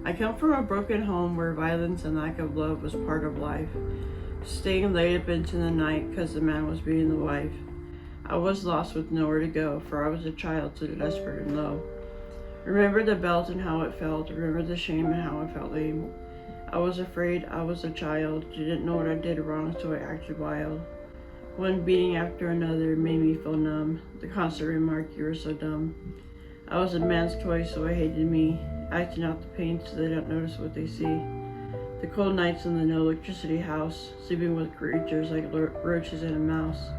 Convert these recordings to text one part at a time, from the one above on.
I come from a broken home where violence and lack of love was part of life. Staying late up into the night because the man was beating the wife. I was lost with nowhere to go, for I was a child so desperate and low. Remember the belt and how it felt, remember the shame and how I felt lame. I was afraid, I was a child, didn't know what I did wrong, so I acted wild. One beating after another made me feel numb, the constant remark, you were so dumb. I was a man's toy, so I hated me, acting out the pain so they don't notice what they see. The cold nights in the no electricity house, sleeping with creatures like roaches and a mouse.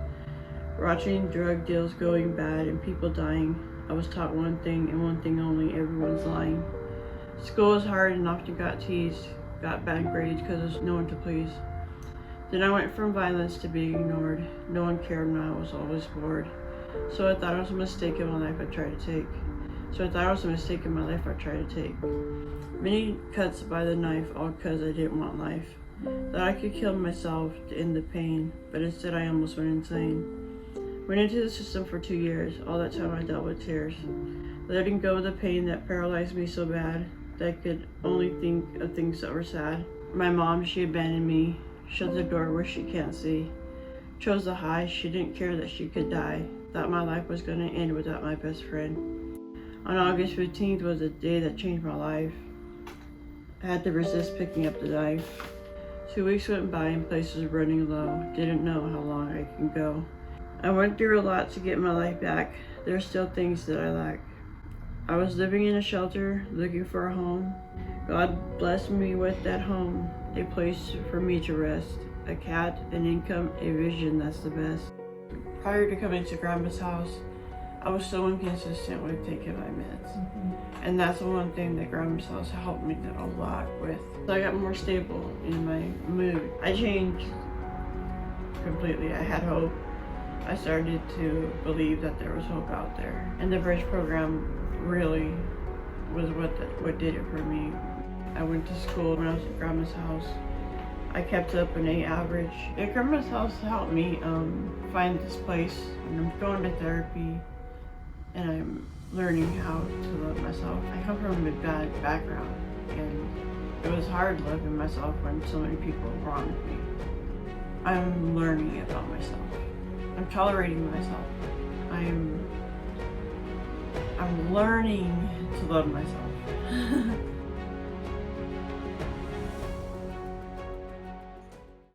Watching drug deals going bad and people dying, I was taught one thing and one thing only, everyone's lying. School was hard and often got teased, got bad grades because there's no one to please. Then I went from violence to being ignored. No one cared and I was always bored. So I thought it was a mistake in my life I tried to take. Many cuts by the knife, all because I didn't want life. Thought I could kill myself to end the pain, but instead I almost went insane. Went into the system for 2 years, all that time I dealt with tears. Letting go of the pain that paralyzed me so bad, that I could only think of things that were sad. My mom, she abandoned me, shut the door where she can't see. Chose the high, she didn't care that she could die. Thought my life was gonna end without my best friend. On August 15th was the day that changed my life. I had to resist picking up the knife. 2 weeks went by and places were running low. Didn't know how long I can go. I went through a lot to get my life back. There are still things that I lack. I was living in a shelter, looking for a home. God blessed me with that home, a place for me to rest. A cat, an income, a vision, that's the best. Prior to coming to Grandma's house, I was so inconsistent with taking my meds. And that's the one thing that Grandma's house helped me a lot with. So I got more stable in my mood. I changed completely. I had hope. I started to believe that there was hope out there. And the Bridge program really was what did it for me. I went to school when I was at Grandma's house. I kept up an A average. At Grandma's house helped me find this place, and I'm going to therapy, and I'm learning how to love myself. I come from a bad background, and it was hard loving myself when so many people wronged me. I'm learning about myself. I'm tolerating myself. I'm learning to love myself.